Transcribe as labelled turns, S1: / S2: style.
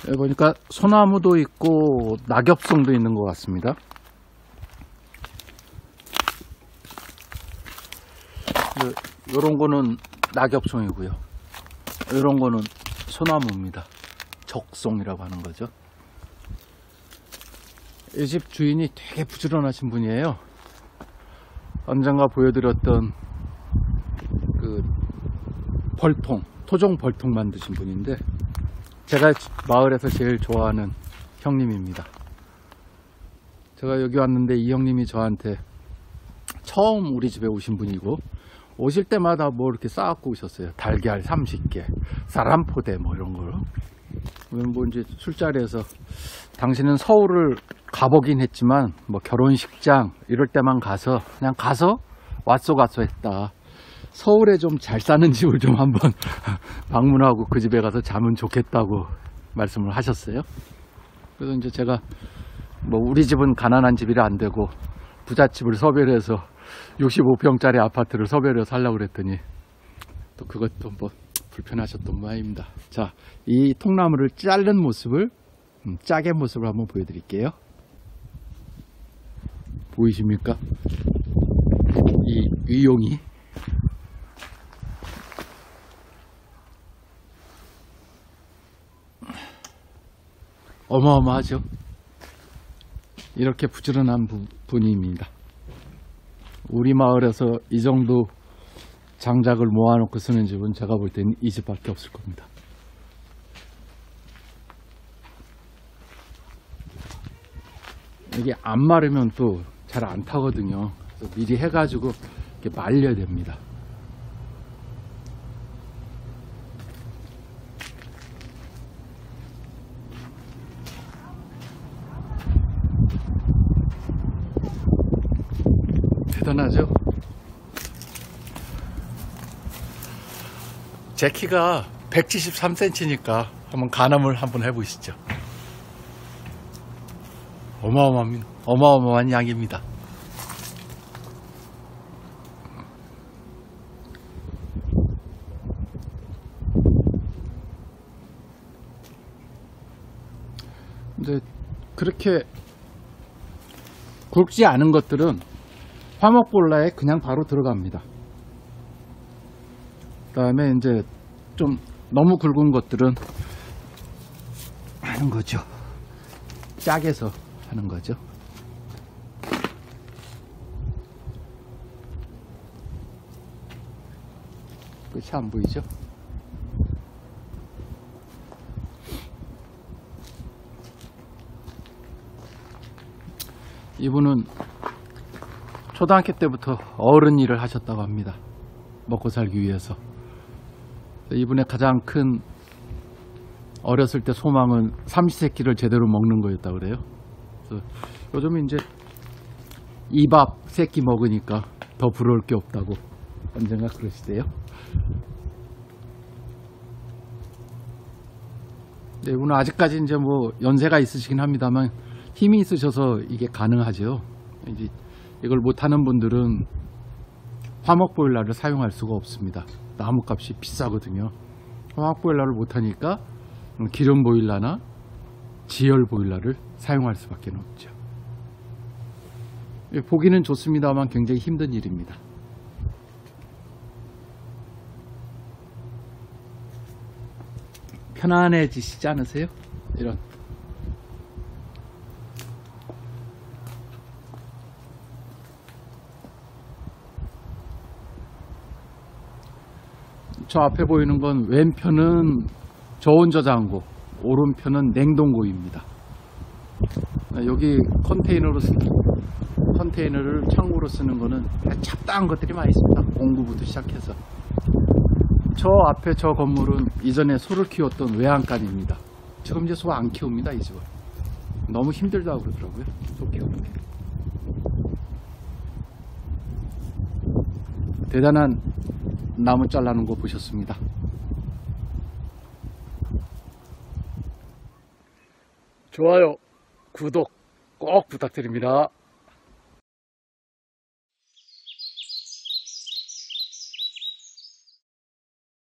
S1: 여기 보니까 소나무도 있고 낙엽송도 있는 것 같습니다. 이런 거는 낙엽송이고요. 이런 거는 소나무입니다. 적송이라고 하는 거죠. 이 집 주인이 되게 부지런하신 분이에요. 언젠가 보여드렸던 그 벌통, 토종 벌통 만드신 분인데 제가 마을에서 제일 좋아하는 형님입니다. 제가 여기 왔는데 이 형님이 저한테 처음 우리 집에 오신 분이고 오실 때마다 뭐 이렇게 쌓아갖고 오셨어요. 달걀 30개, 쌀한포대 뭐 이런 걸. 뭐 이제 술자리에서 당신은 서울을 가보긴 했지만 뭐 결혼식장 이럴 때만 가서 그냥 가서 왔어 갔어 했다. 서울에 좀 잘 사는 집을 좀 한번 방문하고 그 집에 가서 자면 좋겠다고 말씀을 하셨어요. 그래서 이제 제가 뭐 우리 집은 가난한 집이라 안 되고 부잣집을 섭외를 해서 65평짜리 아파트를 섭외를 해서 살려고 그랬더니 또 그것도 뭐 불편하셨던 모양입니다. 자, 이 통나무를 자른 모습을 짝의 모습을 한번 보여드릴게요. 보이십니까? 이 위용이 어마어마하죠. 이렇게 부지런한 분입니다. 우리 마을에서 이 정도 장작을 모아놓고 쓰는 집은 제가 볼 때는 이 집밖에 없을 겁니다. 이게 안 마르면 또 잘 안 타거든요. 그래서 미리 해가지고 이렇게 말려야 됩니다. 대단하죠? 제 키가 173cm니까 한번 가늠을 한번 해보시죠. 어마어마한 양입니다. 근데 그렇게 굵지 않은 것들은 화목볼라에 그냥 바로 들어갑니다. 그 다음에 이제 좀 너무 굵은 것들은 하는 거죠. 짝에서 하는 거죠. 끝이 안 보이죠? 이분은 초등학교 때부터 어른 일을 하셨다고 합니다. 먹고 살기 위해서. 이분의 가장 큰 어렸을 때 소망은 삼시세끼를 제대로 먹는 거였다고 그래요. 그래서 요즘 이제 이밥 세끼 먹으니까 더 부러울 게 없다고 언젠가 그러시대요. 네, 이분은 아직까지 이제 뭐 연세가 있으시긴 합니다만 힘이 있으셔서 이게 가능하죠. 이제 이걸 못하는 분들은 화목보일러를 사용할 수가 없습니다. 나무값이 비싸거든요. 화목보일러를 못하니까 기름보일러나 지열보일러를 사용할 수밖에 없죠. 보기는 좋습니다만 굉장히 힘든 일입니다. 편안해지시지 않으세요? 이런. 저 앞에 보이는 건 왼편은 저온저장고, 오른편은 냉동고입니다. 여기 컨테이너를 창고로 쓰는 거는 잡다한 것들이 많이 있습니다. 공구부터 시작해서. 저 앞에 저 건물은 이전에 소를 키웠던 외양간입니다. 지금 이제 소 안 키웁니다, 이 집은. 너무 힘들다고 그러더라고요, 소 키우는 게. 대단한 나무 잘라놓은 거 보셨습니다. 좋아요, 구독 꼭 부탁드립니다.